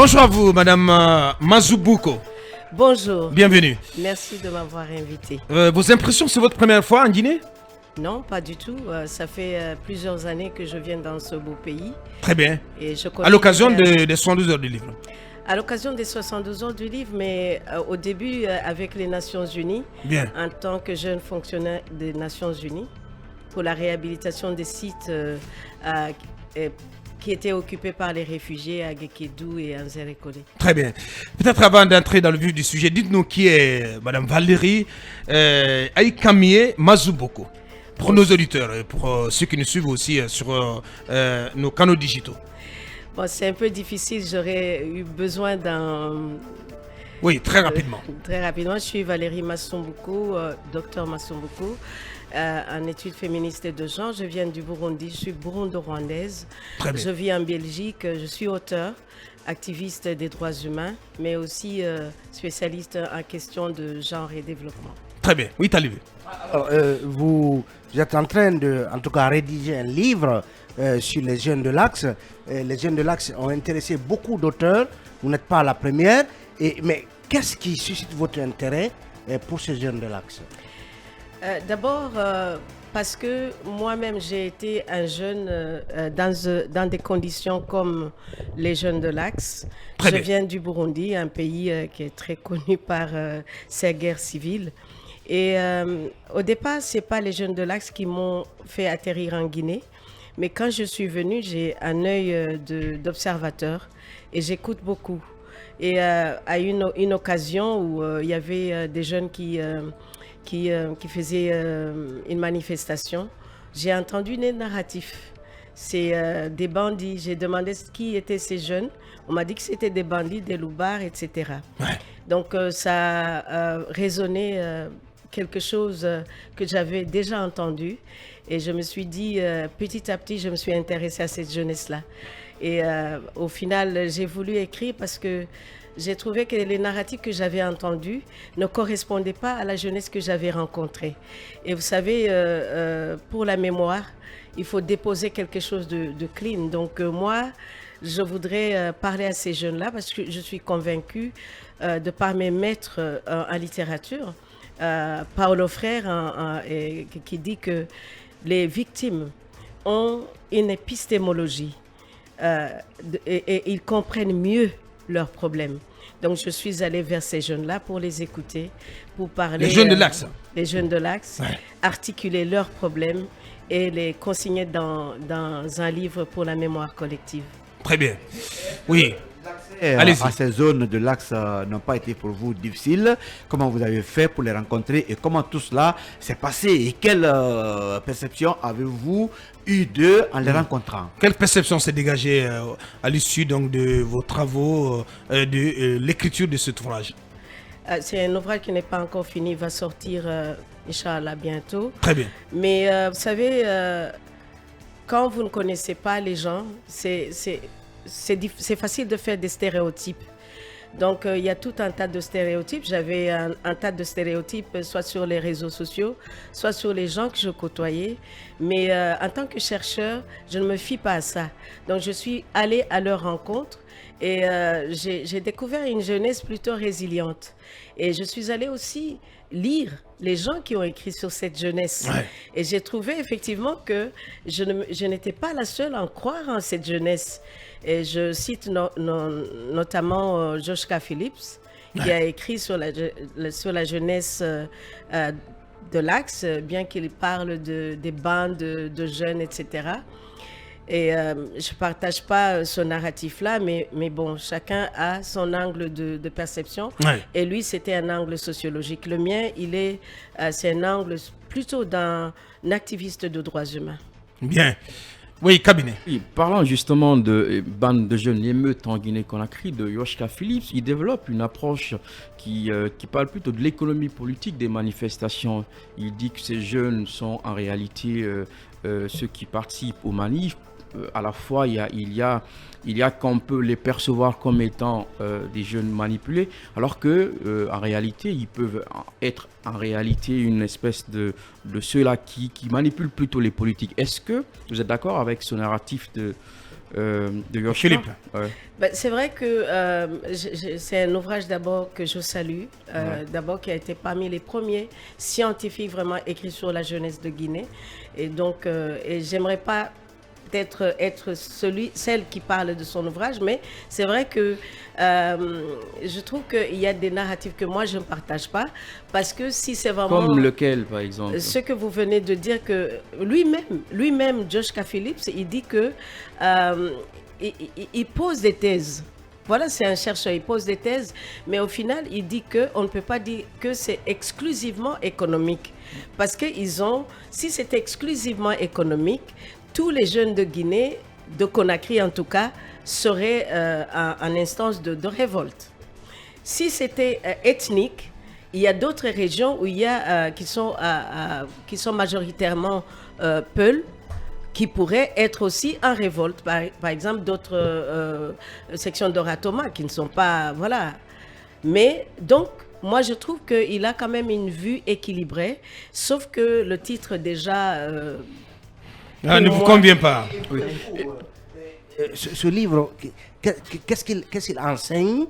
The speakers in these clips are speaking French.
Bonjour à vous, Madame Mazubouko. Bonjour. Bienvenue. Merci de m'avoir invité. Vos impressions, c'est votre première fois en Guinée? Non, pas du tout. Ça fait plusieurs années que je viens dans ce beau pays. Très bien. Et je À l'occasion des 72 heures du livre. À l'occasion des 72 heures du livre, mais au début avec les Nations Unies, Bien. en tant que jeune fonctionnaire des Nations Unies, pour la réhabilitation des sites qui étaient occupés par les réfugiés à Guékédou et à Nzérékolé. Très bien. Peut-être avant d'entrer dans le vif du sujet, dites-nous qui est Madame Valérie Aïkamie Mazubouko, pour nos auditeurs et pour ceux qui nous suivent aussi sur nos canaux digitaux. Bon, c'est un peu difficile, j'aurais eu besoin d'un... Oui, très rapidement. Très rapidement, je suis Valérie Massombouko, docteur Massombouko, en études féministes et de genre. Je viens du Burundi, je suis burundo-rwandaise. Très bien. Je vis en Belgique, je suis auteur, activiste des droits humains, mais aussi spécialiste en question de genre et développement. Très bien. Oui, Talibé. Alors, vous êtes en train de, en tout cas, rédiger un livre sur les jeunes de l'Axe. Les jeunes de l'Axe ont intéressé beaucoup d'auteurs. Vous n'êtes pas la première. Mais qu'est-ce qui suscite votre intérêt pour ces jeunes de l'Axe? D'abord, parce que moi-même, j'ai été un jeune dans des conditions comme les jeunes de l'Axe. Je viens du Burundi, un pays qui est très connu par ses guerres civiles. Et au départ, ce n'est pas les jeunes de l'Axe qui m'ont fait atterrir en Guinée. Mais quand je suis venue, j'ai un œil d'observateur et j'écoute beaucoup. Et à une occasion où il y avait des jeunes qui faisaient une manifestation, j'ai entendu des narratifs. C'est des bandits. J'ai demandé qui étaient ces jeunes. On m'a dit que c'était des bandits, des loupards, etc. Ouais. Donc ça a résonné quelque chose que j'avais déjà entendu. Et je me suis dit, petit à petit, je me suis intéressée à cette jeunesse-là. Et au final, j'ai voulu écrire parce que j'ai trouvé que les narratifs que j'avais entendus ne correspondaient pas à la jeunesse que j'avais rencontrée. Et vous savez, pour la mémoire, il faut déposer quelque chose de clean. Donc moi, je voudrais parler à ces jeunes-là parce que je suis convaincue, de par mes maîtres en littérature, Paulo Freire qui dit que les victimes ont une épistémologie et ils comprennent mieux leurs problèmes. Donc je suis allée vers ces jeunes-là pour les écouter, pour parler... Les jeunes de l'Axe. Les jeunes de l'Axe, ouais. Articuler leurs problèmes et les consigner dans un livre pour la mémoire collective. Très bien. Oui. Allez-y. À ces zones de l'Axe n'ont pas été pour vous difficiles. Comment vous avez fait pour les rencontrer et comment tout cela s'est passé et quelle perception avez-vous eu d'eux en les rencontrant? Quelle perception s'est dégagée à l'issue donc de vos travaux, de l'écriture de cet ouvrage? C'est un ouvrage qui n'est pas encore fini, il va sortir Inch'Allah bientôt. Très bien. Mais vous savez, quand vous ne connaissez pas les gens, c'est facile de faire des stéréotypes. Donc, il y a tout un tas de stéréotypes. J'avais un tas de stéréotypes, soit sur les réseaux sociaux, soit sur les gens que je côtoyais. Mais en tant que chercheur, je ne me fie pas à ça. Donc, je suis allée à leur rencontre et j'ai découvert une jeunesse plutôt résiliente. Et je suis allée aussi lire les gens qui ont écrit sur cette jeunesse. Ouais. Et j'ai trouvé effectivement que je n'étais pas la seule à en croire en cette jeunesse. Et je cite notamment Joschka Phillips, qui a écrit sur la jeunesse de l'Axe, bien qu'il parle des bandes de jeunes, etc. Et je ne partage pas ce narratif-là, mais bon, chacun a son angle de perception. Ouais. Et lui, c'était un angle sociologique. Le mien, c'est un angle plutôt d'un activiste de droits humains. Bien. Oui, cabinet. Oui, parlant justement de bande de jeunes, l'émeute en Guinée-Conakry de Joschka Phillips, il développe une approche qui parle plutôt de l'économie politique des manifestations. Il dit que ces jeunes sont en réalité ceux qui participent aux manifs. À la fois, il y a qu'on peut les percevoir comme étant des jeunes manipulés, alors que en réalité, ils peuvent être en réalité une espèce de ceux-là qui manipulent plutôt les politiques. Est-ce que vous êtes d'accord avec ce narratif de Yoshka. Philippe. Ouais. Ben, c'est vrai que c'est un ouvrage d'abord que je salue, d'abord qui a été parmi les premiers scientifiques vraiment écrits sur la jeunesse de Guinée. Et donc, et j'aimerais pas peut-être être celle qui parle de son ouvrage, mais c'est vrai que je trouve qu'il y a des narratifs que moi je ne partage pas, parce que si c'est vraiment... Comme lequel, par exemple? Ce que vous venez de dire, que lui-même, Joshka Phillips, il dit que il pose des thèses. Voilà, c'est un chercheur, il pose des thèses, mais au final, il dit qu'on ne peut pas dire que c'est exclusivement économique. Parce que si c'est exclusivement économique, tous les jeunes de Guinée, de Conakry en tout cas, seraient en instance de révolte. Si c'était ethnique, il y a d'autres régions où il y a, qui sont majoritairement Peuls, qui pourraient être aussi en révolte. Par exemple, d'autres sections d'Oratoma qui ne sont pas... Voilà. Mais donc, moi, je trouve qu'il a quand même une vue équilibrée, sauf que le titre déjà... ne vous convient pas. Oui. Ce livre, qu'est-ce qu'il enseigne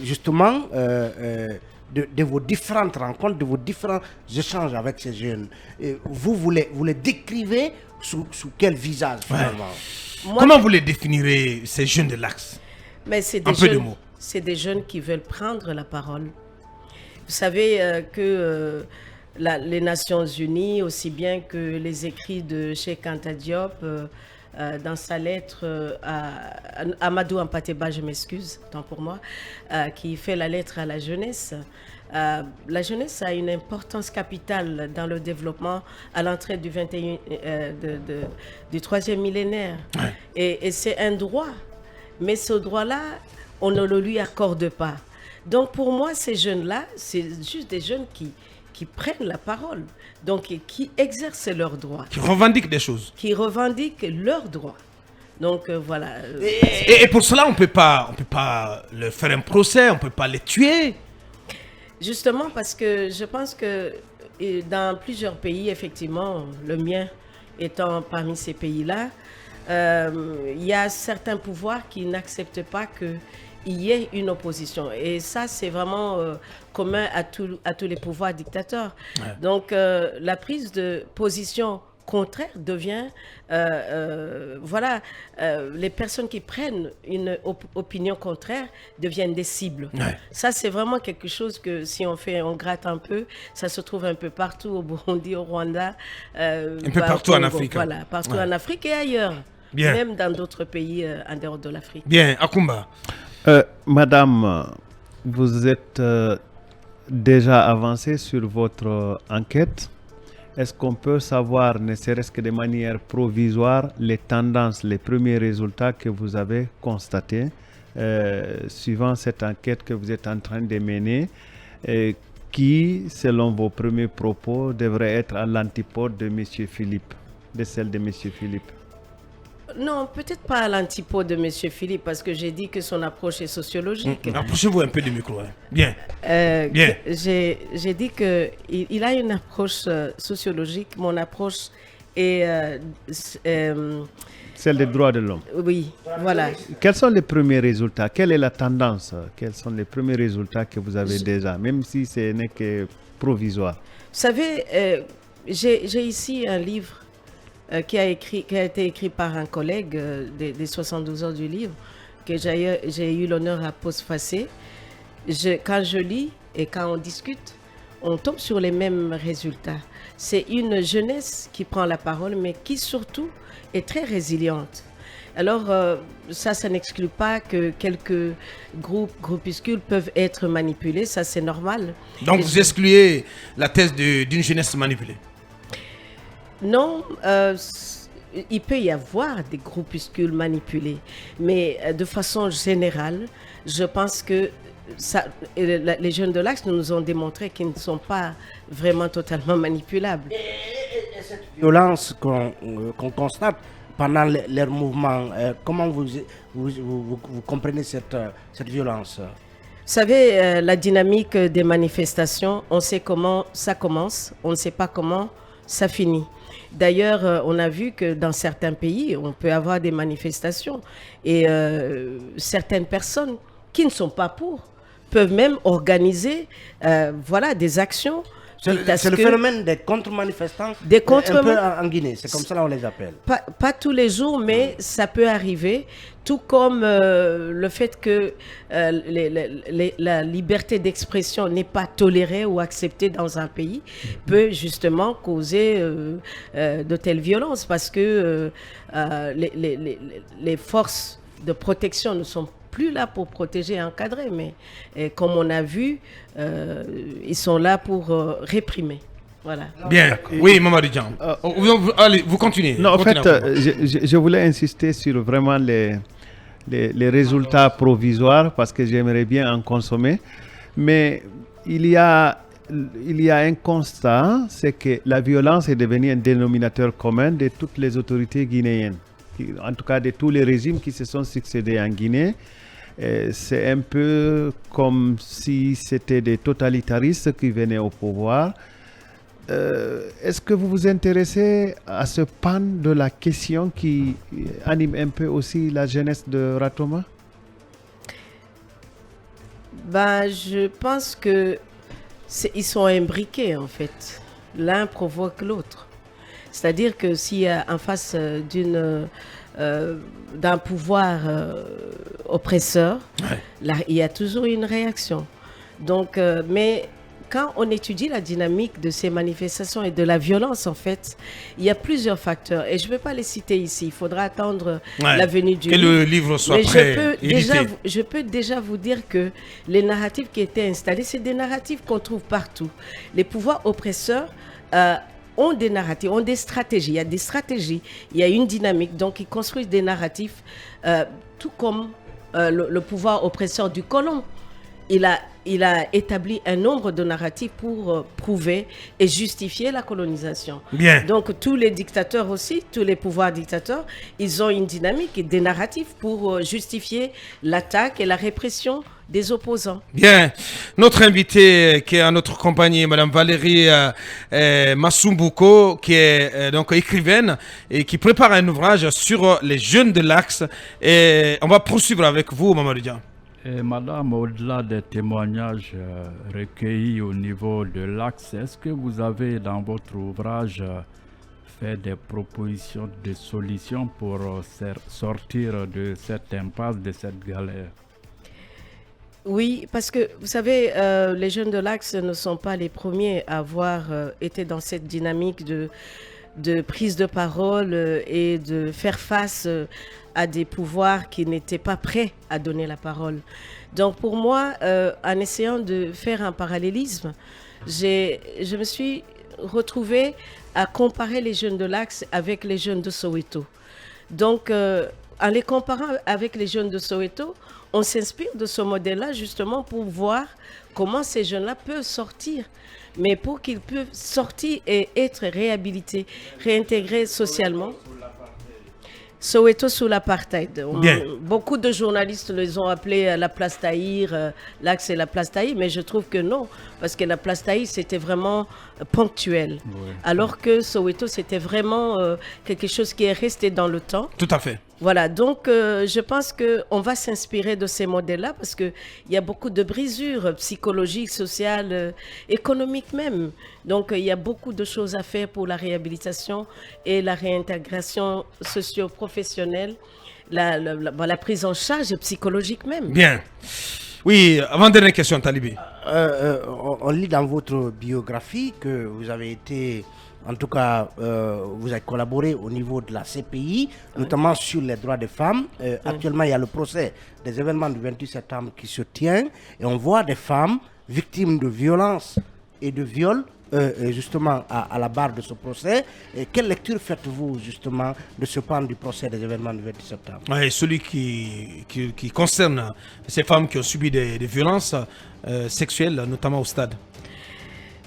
justement de vos différentes rencontres, de vos différents échanges avec ces jeunes? Vous les décrivez sous quel visage finalement? Comment vous les définirez, ces jeunes de l'Axe? Mais c'est des jeunes qui veulent prendre la parole. Vous savez que les Nations Unies, aussi bien que les écrits de Cheikh Anta Diop, dans sa lettre à Amadou Ampateba, je m'excuse, tant pour moi, qui fait la lettre à la jeunesse. La jeunesse a une importance capitale dans le développement à l'entrée du 3e millénaire. Ouais. Et c'est un droit. Mais ce droit-là, on ne le lui accorde pas. Donc pour moi, ces jeunes-là, c'est juste des jeunes qui prennent la parole, donc qui exercent leurs droits. Qui revendiquent des choses. Qui revendiquent leurs droits. Donc voilà. Et pour cela, on peut pas leur faire un procès, on ne peut pas les tuer. Justement parce que je pense que dans plusieurs pays, effectivement, le mien étant parmi ces pays-là, il y a certains pouvoirs qui n'acceptent pas qu'il y ait une opposition. Et ça, c'est vraiment commun à tous les pouvoirs dictateurs. Ouais. Donc, la prise de position contraire devient... les personnes qui prennent une opinion contraire deviennent des cibles. Ouais. Ça, c'est vraiment quelque chose que si on gratte un peu, ça se trouve un peu partout, au Burundi, au Rwanda. Un peu partout en Afrique. Voilà, partout en Afrique et ailleurs. Bien. Même dans d'autres pays en dehors de l'Afrique. Bien, Akumba. Madame, vous êtes déjà avancée sur votre enquête. Est-ce qu'on peut savoir, ne serait-ce que de manière provisoire, les tendances, les premiers résultats que vous avez constatés suivant cette enquête que vous êtes en train de mener, qui, selon vos premiers propos, devrait être à l'antipode de M. Philippe, de celle de M. Philippe? Non, peut-être pas à l'antipode de M. Philippe, parce que j'ai dit que son approche est sociologique. Approchez-vous un peu du micro. Hein. Bien. Bien. J'ai dit qu'il a une approche sociologique. Mon approche est... celle des droits de l'homme. Oui, voilà. Quels sont les premiers résultats? Quelle est la tendance? Quels sont les premiers résultats que vous avez déjà, même si ce n'est que provisoire? Vous savez, j'ai ici un livre qui a été écrit par un collègue des 72 heures du livre, que j'ai eu l'honneur à postfacer. Quand je lis et quand on discute, on tombe sur les mêmes résultats. C'est une jeunesse qui prend la parole, mais qui surtout est très résiliente. Alors, ça n'exclut pas que quelques groupuscules peuvent être manipulés, ça c'est normal. Donc vous excluez la thèse d'une jeunesse manipulée? Non, il peut y avoir des groupuscules manipulés, mais de façon générale, je pense que les jeunes de l'Axe nous ont démontré qu'ils ne sont pas vraiment totalement manipulables. Et cette violence qu'on constate pendant leur mouvement, comment vous comprenez cette violence? Vous savez, la dynamique des manifestations, on sait comment ça commence, on ne sait pas comment ça finit. D'ailleurs, on a vu que dans certains pays, on peut avoir des manifestations et certaines personnes qui ne sont pas pour peuvent même organiser des actions. C'est le phénomène des contre-manifestants un peu en Guinée, c'est comme ça on les appelle. Pas tous les jours, mais ça peut arriver, tout comme le fait que la liberté d'expression n'est pas tolérée ou acceptée dans un pays peut justement causer de telles violences parce que les forces de protection ne sont plus là pour protéger et encadrer, mais comme on a vu, ils sont là pour réprimer. Voilà. Bien. Oui, Mamadou Dian. Allez, vous continuez. Non, en fait, continuez. je voulais insister sur vraiment les résultats provisoires parce que j'aimerais bien en consommer. Mais il y a un constat, c'est que la violence est devenue un dénominateur commun de toutes les autorités guinéennes. En tout cas, de tous les régimes qui se sont succédés en Guinée. C'est un peu comme si c'était des totalitaristes qui venaient au pouvoir. Est-ce que vous vous intéressez à ce pan de la question qui anime un peu aussi la jeunesse de Ratoma? Je pense que ils sont imbriqués en fait. L'un provoque l'autre. C'est-à-dire que s'il y a en face d'un pouvoir oppresseur, là, il y a toujours une réaction. Donc, mais quand on étudie la dynamique de ces manifestations et de la violence, en fait, il y a plusieurs facteurs. Et je ne vais pas les citer ici. Il faudra attendre la venue du livre. Que le livre soit prêt. Je peux déjà vous dire que les narratifs qui étaient installés, c'est des narratifs qu'on trouve partout. Les pouvoirs oppresseurs ont des narratifs, ont des stratégies. Il y a des stratégies, il y a une dynamique. Donc, ils construisent des narratifs, tout comme le pouvoir oppresseur du colon. Il a établi un nombre de narratifs pour prouver et justifier la colonisation. Bien. Donc, tous les dictateurs aussi, tous les pouvoirs dictateurs, ils ont une dynamique et des narratifs pour justifier l'attaque et la répression des opposants. Bien. Notre invitée qui est à notre compagnie, Madame Valérie Masumbuko, qui est donc écrivaine et qui prépare un ouvrage sur les jeunes de l'Axe. Et on va poursuivre avec vous, Mamadou Dian. Madame, au-delà des témoignages recueillis au niveau de l'Axe, est-ce que vous avez dans votre ouvrage fait des propositions de solutions pour sortir de cette impasse, de cette galère? Oui, parce que vous savez, les jeunes de l'Axe ne sont pas les premiers à avoir été dans cette dynamique de prise de parole et de faire face à des pouvoirs qui n'étaient pas prêts à donner la parole. Donc pour moi, en essayant de faire un parallélisme, je me suis retrouvée à comparer les jeunes de l'Axe avec les jeunes de Soweto. Donc en les comparant avec les jeunes de Soweto, on s'inspire de ce modèle-là justement pour voir comment ces jeunes-là peuvent sortir. Mais pour qu'ils puissent sortir et être réhabilités, réintégrés socialement. Soweto sous l'apartheid. Beaucoup de journalistes les ont appelés la place Tahir, l'Axe et la place Tahir, mais je trouve que non, parce que la place Tahir c'était vraiment ponctuel, alors que Soweto c'était vraiment quelque chose qui est resté dans le temps. Tout à fait. Voilà, donc je pense qu'on va s'inspirer de ces modèles-là parce qu'il y a beaucoup de brisures psychologiques, sociales, économiques même. Donc il y a beaucoup de choses à faire pour la réhabilitation et la réintégration socio-professionnelle, la prise en charge psychologique même. Bien. Oui, avant-dernière question, Talibé. On lit dans votre biographie que vous avez été... En tout cas, vous avez collaboré au niveau de la CPI, notamment sur les droits des femmes. Actuellement, il y a le procès des événements du 28 septembre qui se tient. Et on voit des femmes victimes de violences et de viols, justement, à la barre de ce procès. Et quelle lecture faites-vous, justement, de ce pan du procès des événements du 28 septembre? Oui, celui qui concerne ces femmes qui ont subi des violences sexuelles, notamment au stade.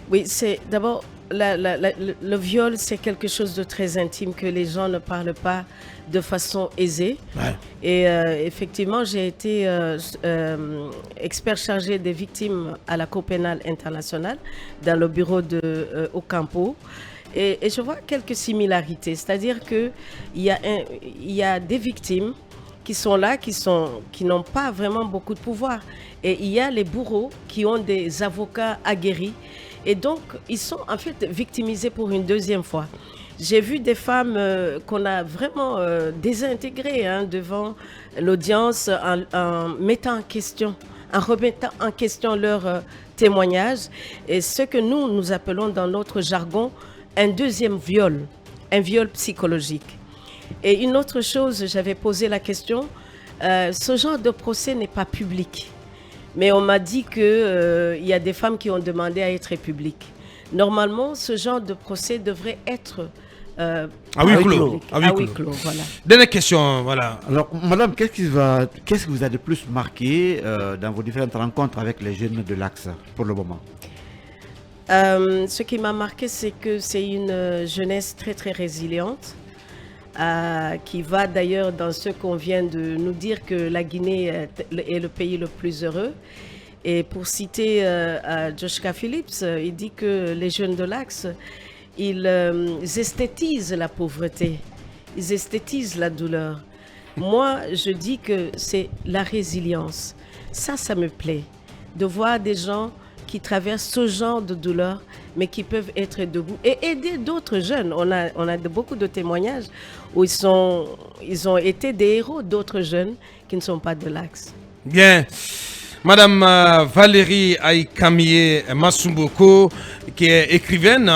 Oui, c'est d'abord... le viol, c'est quelque chose de très intime que les gens ne parlent pas de façon aisée. Ouais. Et effectivement, j'ai été expert chargé des victimes à la Cour pénale internationale dans le bureau de Ocampo. Et je vois quelques similarités, c'est-à-dire qu'il y a des victimes qui sont là, qui n'ont pas vraiment beaucoup de pouvoir. Et il y a les bourreaux qui ont des avocats aguerris. Et donc, ils sont en fait victimisés pour une deuxième fois. J'ai vu des femmes qu'on a vraiment désintégrées devant l'audience en mettant en question, en remettant en question leur témoignage. Et ce que nous appelons dans notre jargon un deuxième viol, un viol psychologique. Et une autre chose, j'avais posé la question, ce genre de procès n'est pas public. Mais on m'a dit qu'il y a des femmes qui ont demandé à être publiques. Normalement, ce genre de procès devrait être à huis clos. Voilà. Dernière question, voilà. Alors, madame, qu'est-ce qui vous a de plus marqué dans vos différentes rencontres avec les jeunes de l'Axe pour le moment? Ce qui m'a marqué, c'est que c'est une jeunesse très, très résiliente. Qui va d'ailleurs dans ce qu'on vient de nous dire que la Guinée est le pays le plus heureux. Et pour citer Joshka Phillips, il dit que les jeunes de l'Axe, ils esthétisent la pauvreté, ils esthétisent la douleur. Moi, je dis que c'est la résilience. Ça me plaît, de voir des gens qui traversent ce genre de douleur, mais qui peuvent être debout et aider d'autres jeunes. On a beaucoup de témoignages où ils ont été des héros d'autres jeunes qui ne sont pas de l'Axe. Bien. Madame Valérie Aïkamie Masumboko, qui est écrivaine,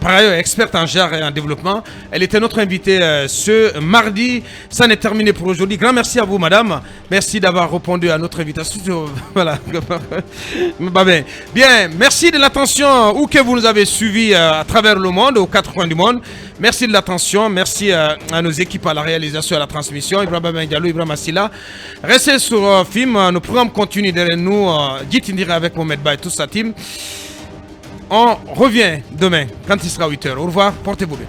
par ailleurs experte en genre et en développement. Elle était notre invitée ce mardi. Ça n'est terminé pour aujourd'hui. Grand merci à vous, madame. Merci d'avoir répondu à notre invitation. Voilà. Bien, merci de l'attention où que vous nous avez suivis à travers le monde, aux quatre coins du monde. Merci de l'attention. Merci à nos équipes à la réalisation et à la transmission. Ibrahim Diallo, Ibrahim Assila. Restez sur film. Nos programmes continuent derrière nous. Dites Indira avec Mohamed Ba et toute sa team. On revient demain quand il sera 8h. Au revoir. Portez-vous bien.